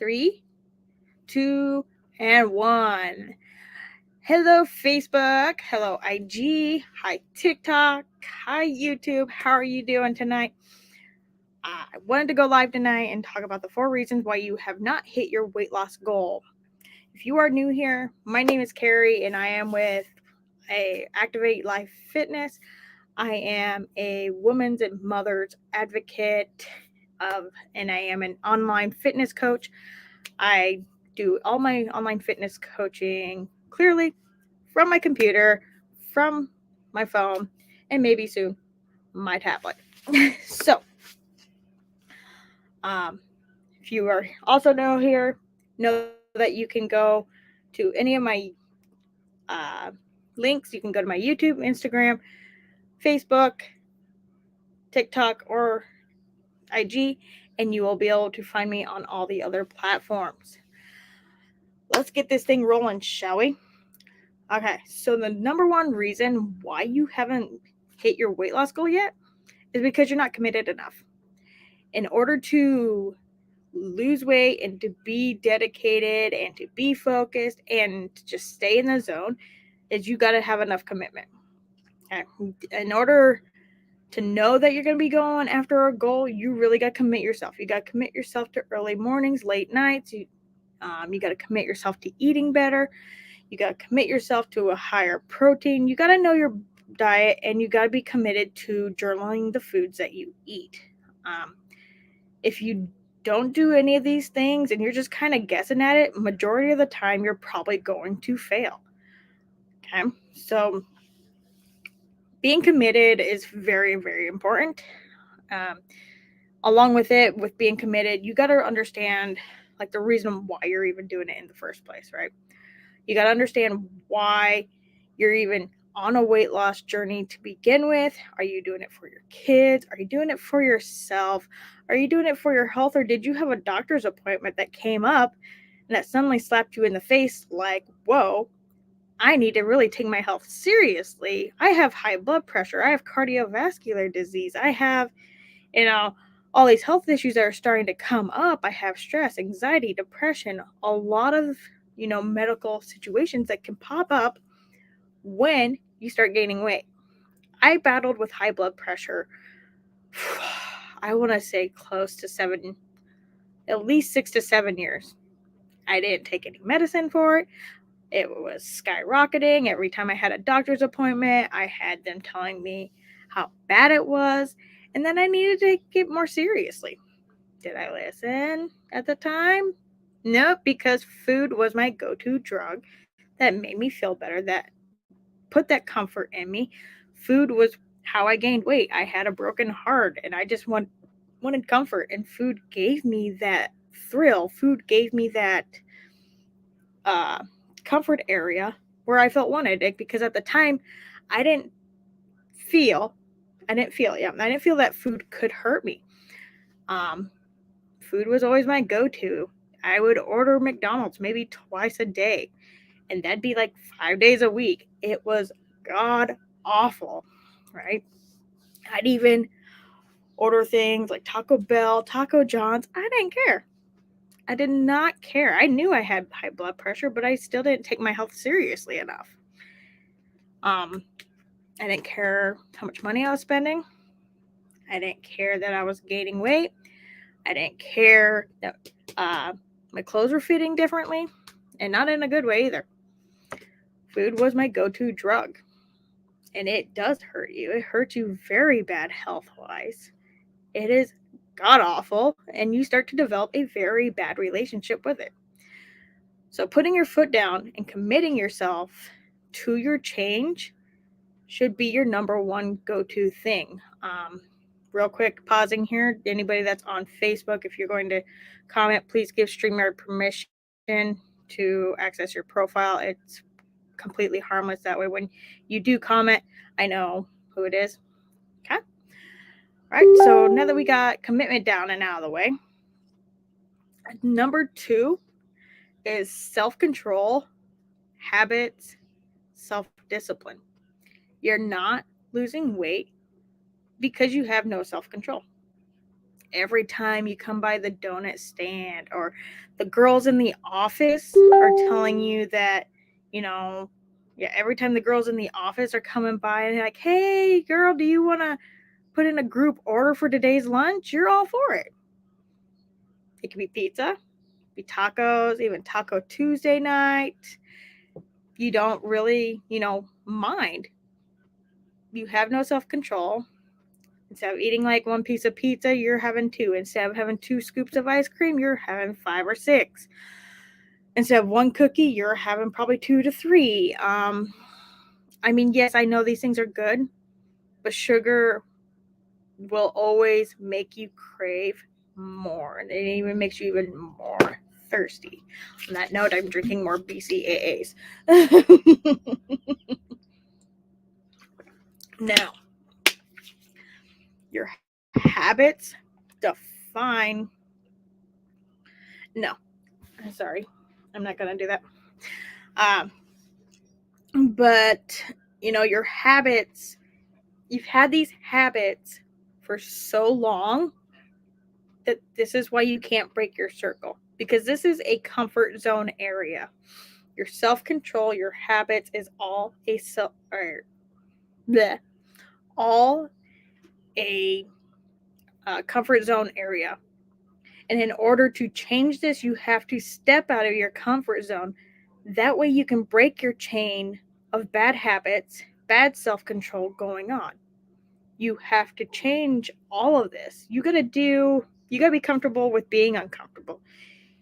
3, 2, and 1. Hello, Facebook. Hello, IG. Hi, TikTok. Hi, YouTube. How are you doing tonight? I wanted to go live tonight and talk about the 4 reasons why you have not hit your weight loss goal. If you are new here, my name is Cari, and I am with Activate Life Fitness. I am a women's and mother's advocate and I am an online fitness coach. I do all my online fitness coaching clearly from my computer, from my phone, and maybe soon my tablet. So, if you are also new here, know that you can go to any of my uh, links. You can go to my YouTube, Instagram, Facebook, TikTok, or IG, and you will be able to find me on all the other platforms. Let's get this thing rolling, shall we? Okay, so the number one reason why you haven't hit your weight loss goal yet is because you're not committed enough. In order to lose weight and to be dedicated and to be focused and to just stay in the zone, is you got to have enough commitment. Okay? In order to know that you're going to be going after a goal, you really got to commit yourself. You got to commit yourself to early mornings, late nights. You got to commit yourself to eating better. You got to commit yourself to a higher protein. You got to know your diet, and you got to be committed to journaling the foods that you eat. If you don't do any of these things and you're just kind of guessing at it, majority of the time you're probably going to fail. Okay, so being committed is very, very important. Along with it, with being committed, you got to understand like the reason why you're even doing it in the first place, right? You got to understand why you're even on a weight loss journey to begin with. Are you doing it for your kids? Are you doing it for yourself? Are you doing it for your health? Or did you have a doctor's appointment that came up and that suddenly slapped you in the face like, whoa, I need to really take my health seriously. I have high blood pressure. I have cardiovascular disease. I have, all these health issues that are starting to come up. I have stress, anxiety, depression, a lot of, medical situations that can pop up when you start gaining weight. I battled with high blood pressure, I want to say close to at least 6 to 7 years. I didn't take any medicine for it. It was skyrocketing. Every time I had a doctor's appointment, I had them telling me how bad it was and then I needed to take it more seriously. Did I listen at the time? No, because food was my go-to drug that made me feel better, that put that comfort in me. Food was how I gained weight. I had a broken heart and I just wanted comfort, and food gave me that thrill. Food gave me that uh, comfort area where I felt wanted, because at the time I didn't feel I didn't feel that food could hurt me. Um, Food was always my go-to. I would order McDonald's maybe twice a day, and that'd be like 5 days a week. It was god awful, right? I'd even order things like Taco Bell, Taco John's. I didn't care. I did not care. I knew I had high blood pressure, but I still didn't take my health seriously enough. I didn't care how much money I was spending. I didn't care that I was gaining weight. I didn't care that my clothes were fitting differently, and not in a good way either. Food was my go-to drug, and it does hurt you. It hurts you very bad health-wise. It is god-awful, and you start to develop a very bad relationship with it. So putting your foot down and committing yourself to your change should be your number one go-to thing. Real quick, pausing here. Anybody that's on Facebook, if you're going to comment, please give StreamYard permission to access your profile. It's completely harmless. That way, when you do comment, I know who it is. Okay? All right, so now that we got commitment down and out of the way, number 2 is self-control, habits, self-discipline. You're not losing weight because you have no self-control. every time you come by the donut stand, or the girls in the office are telling you that, every time the girls in the office are coming by and like, hey, girl, do you want to put in a group order for today's lunch? You're all for it. It could be pizza, be tacos, even Taco Tuesday night. You don't really, mind. You have no self-control. Instead of eating like one piece of pizza, you're having two. Instead of having 2 scoops of ice cream, you're having 5 or 6. Instead of one cookie, you're having probably 2 to 3. Yes, I know these things are good, but sugar will always make you crave more, and it even makes you even more thirsty. On that note, I'm drinking more BCAAs. Now, your habits define. No, sorry, I'm not gonna do that. But your habits. You've had these habits for so long that this is why you can't break your circle, because this is a comfort zone area. Your self-control, your habits is all all a comfort zone area. And in order to change this, you have to step out of your comfort zone. That way you can break your chain of bad habits, bad self-control going on. You have to change all of this. You got to be comfortable with being uncomfortable.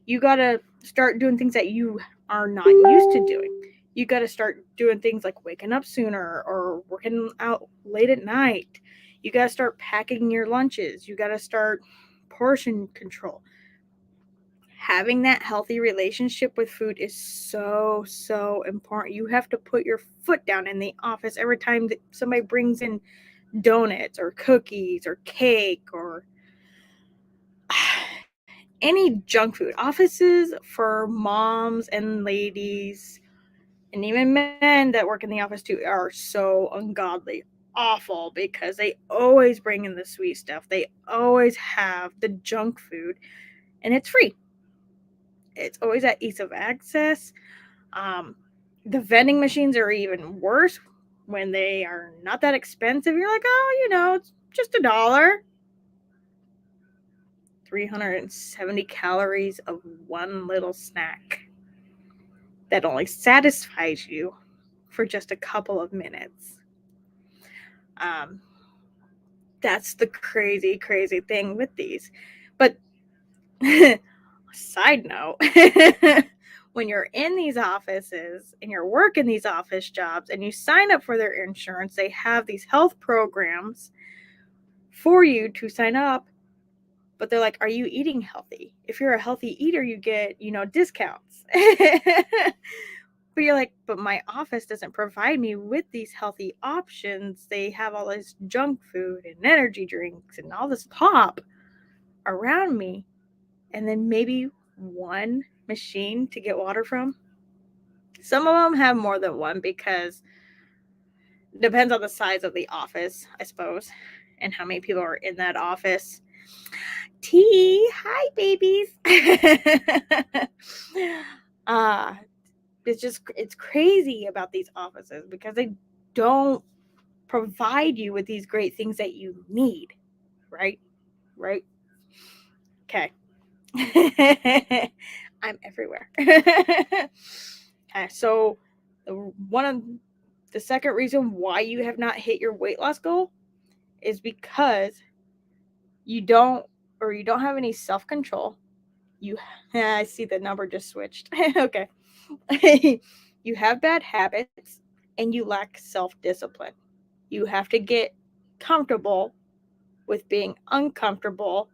You got to start doing things that you are not used to doing. You got to start doing things like waking up sooner or working out late at night. You got to start packing your lunches. You got to start portion control. Having that healthy relationship with food is so, so important. You have to put your foot down in the office every time that somebody brings in donuts or cookies or cake or any junk food. Offices for moms and ladies and even men that work in the office too are so ungodly awful, because they always bring in the sweet stuff. They always have the junk food, and it's free. It's always at ease of access. The vending machines are even worse when they are not that expensive. You're like, oh, it's just $1. 370 calories of one little snack that only satisfies you for just a couple of minutes. That's the crazy, crazy thing with these. But side note, when you're in these offices and you're working these office jobs and you sign up for their insurance, they have these health programs for you to sign up. But they're like, are you eating healthy? If you're a healthy eater, you get, discounts. But you're like, but my office doesn't provide me with these healthy options. They have all this junk food and energy drinks and all this pop around me. And then maybe one machine to get water from. Some of them have more than one, because it depends on the size of the office, I suppose, and how many people are in that office. Tea, hi babies. It's crazy about these offices, because they don't provide you with these great things that you need, right? Okay. I'm everywhere. Okay, so the second reason why you have not hit your weight loss goal is because you don't have any self-control. I see the number just switched. Okay. You have bad habits and you lack self-discipline. You have to get comfortable with being uncomfortable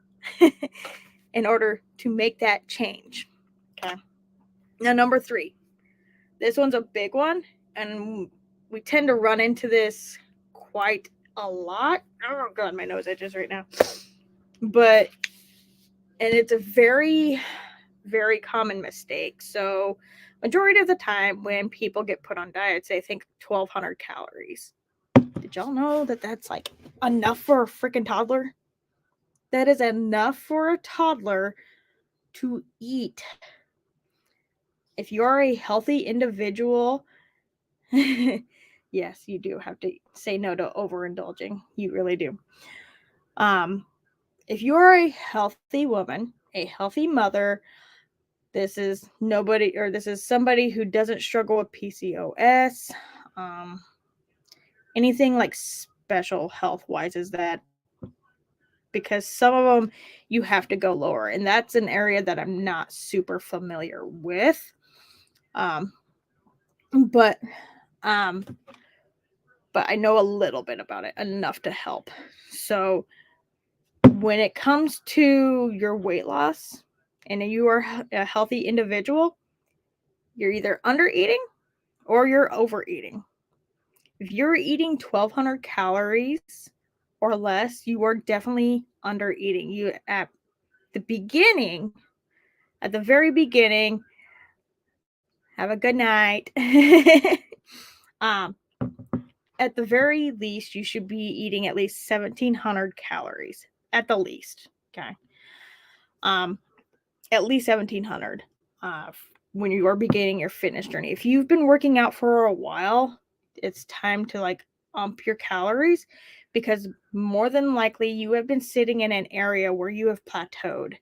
in order to make that change. Okay. Now, number 3. This one's a big one, and we tend to run into this quite a lot. Oh God, my nose itches right now. And it's a very, very common mistake. So majority of the time when people get put on diets, they think 1,200 calories. Did y'all know that that's like enough for a freaking toddler? That is enough for a toddler to eat. If you're a healthy individual, yes, you do have to say no to overindulging. You really do. If you're a healthy woman, a healthy mother, this is somebody who doesn't struggle with PCOS, anything like special health wise is that, because some of them you have to go lower, and that's an area that I'm not super familiar with. Um, but um, but I know a little bit about it, enough to help. So when it comes to your weight loss and you are a healthy individual, you're either under eating or you're overeating. If you're eating 1,200 calories or less, you are definitely under eating. You the beginning, at the very beginning, have a good night. um, at the very least, you should be eating at least 1,700 calories at the least. Okay. Um, at least 1,700 when you are beginning your fitness journey. If you've been working out for a while, it's time to like ump your calories, because more than likely you have been sitting in an area where you have plateaued,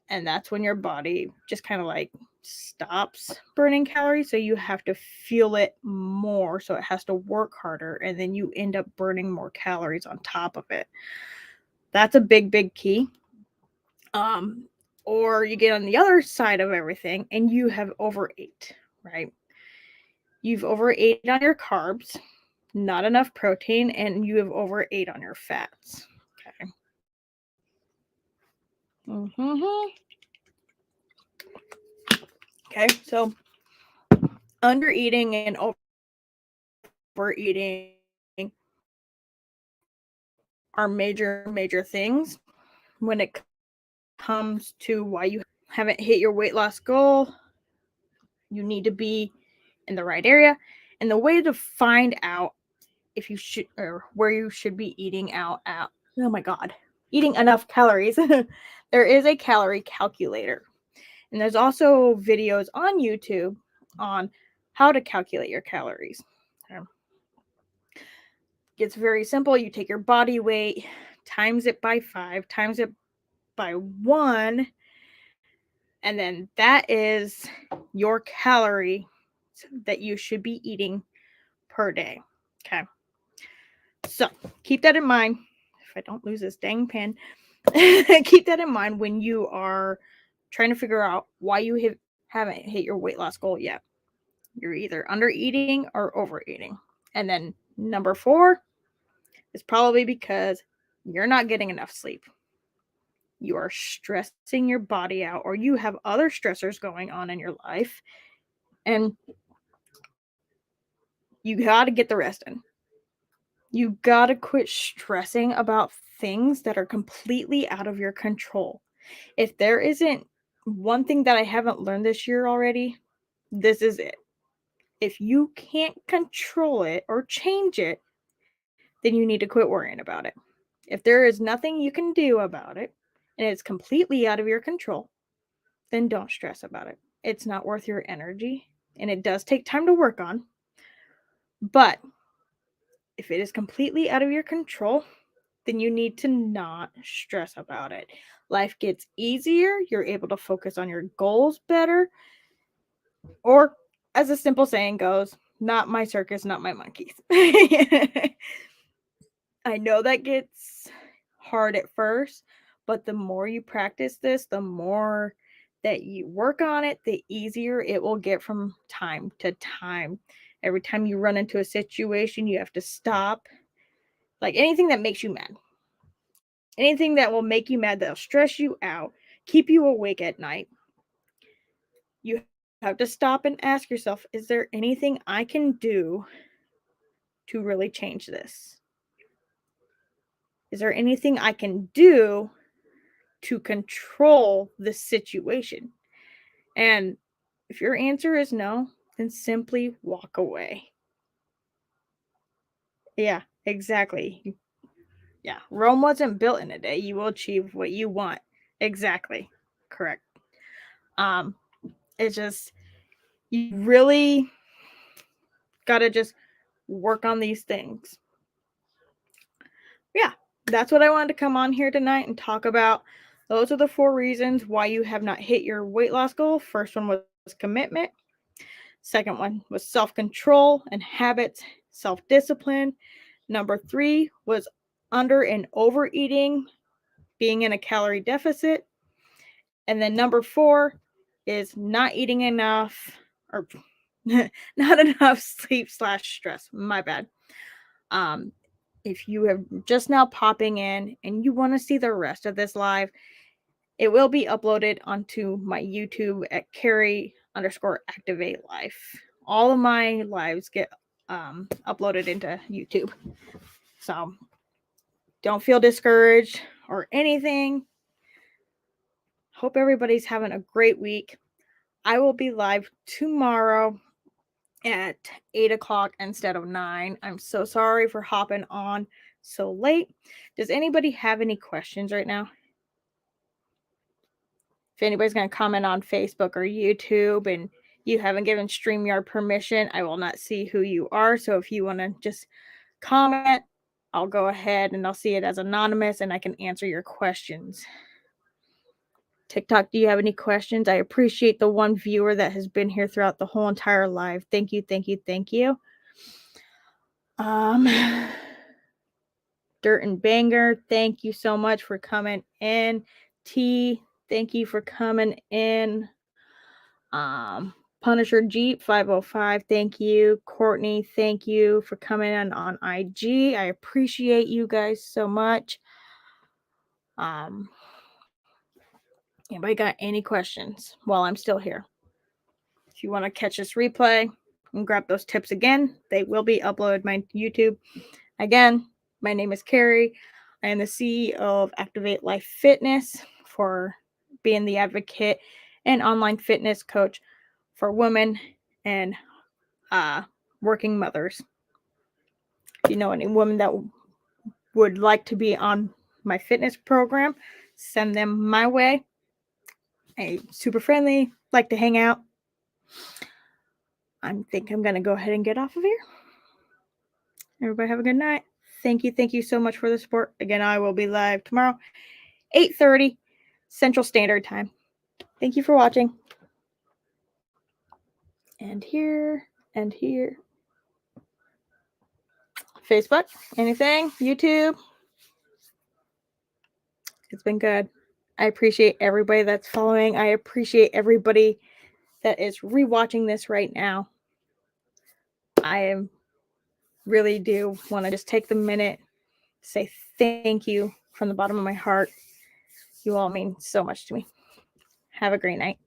and that's when your body just kind of like stops burning calories, so you have to fuel it more, so it has to work harder, and then you end up burning more calories on top of it. That's a big key. Or you get on the other side of everything and you have overate, right? You've overate on your carbs, not enough protein, and you have overate on your fats. Okay. Mm-hmm. Okay, so undereating and overeating are major things when it comes to why you haven't hit your weight loss goal. You need to be in the right area. And the way to find out if you should, or where you should be eating out at, oh my god, eating enough calories. There is a calorie calculator. And there's also videos on YouTube on how to calculate your calories. It's very simple. You take your body weight, times it by 5, times it by 1, and then that is your calorie that you should be eating per day. Okay. So keep that in mind. If I don't lose this dang pen, keep that in mind when you are trying to figure out why you haven't hit your weight loss goal yet. You're either under eating or overeating. And then number 4 is probably because you're not getting enough sleep. You are stressing your body out, or you have other stressors going on in your life, and you got to get the rest in. You got to quit stressing about things that are completely out of your control. If there isn't one thing that I haven't learned this year already, this is it. If you can't control it or change it, then you need to quit worrying about it. If there is nothing you can do about it and it's completely out of your control, then don't stress about it. It's not worth your energy, and it does take time to work on. But if it is completely out of your control, then you need to not stress about it. Life gets easier. You're able to focus on your goals better. Or, as a simple saying goes, not my circus, not my monkeys. I know that gets hard at first, but the more you practice this, the more that you work on it, the easier it will get from time to time. Every time you run into a situation, you have to stop. Like anything that makes you mad, anything that will make you mad, that'll stress you out, keep you awake at night, you have to stop and ask yourself, is there anything I can do to really change this? Is there anything I can do to control the situation? And if your answer is no, then simply walk away. Yeah, exactly. Yeah, Rome wasn't built in a day. You will achieve what you want. Exactly. Correct. It's just, you really gotta just work on these things. Yeah, that's what I wanted to come on here tonight and talk about. Those are the 4 reasons why you have not hit your weight loss goal. First one was commitment. Second one was self-control and habits, self-discipline. Number 3 was under and overeating, being in a calorie deficit. And then number 4 is not eating enough, or not enough sleep/stress. My bad. If you have just now popping in and you want to see the rest of this live, it will be uploaded onto my YouTube at Cari_Activate Life. All of my lives get uploaded into YouTube. So don't feel discouraged or anything. Hope everybody's having a great week. I will be live tomorrow at 8 o'clock instead of 9. I'm so sorry for hopping on so late. Does anybody have any questions right now? If anybody's going to comment on Facebook or YouTube and you haven't given StreamYard permission, I will not see who you are. So if you want to just comment, I'll go ahead and I'll see it as anonymous and I can answer your questions. TikTok, do you have any questions? I appreciate the one viewer that has been here throughout the whole entire live. Thank you, thank you, thank you. Dirt and Banger, thank you so much for coming in. T, thank you for coming in. Punisher Jeep 505, thank you. Courtney, thank you for coming in on IG. I appreciate you guys so much. Anybody got any questions while I'm still here? If you want to catch this replay and grab those tips again, they will be uploaded my YouTube. Again, my name is Cari. I am the CEO of Activate Life Fitness, for being the advocate and online fitness coach for women and working mothers. If you know any women that would like to be on my fitness program, send them my way. I'm super friendly, like to hang out. I think I'm going to go ahead and get off of here. Everybody have a good night. Thank you so much for the support. Again, I will be live tomorrow, 8:30 Central Standard Time. Thank you for watching. And here, and here. Facebook, anything? YouTube? It's been good. I appreciate everybody that's following. I appreciate everybody that is rewatching this right now. I really do want to just take the minute, say thank you from the bottom of my heart. You all mean so much to me. Have a great night.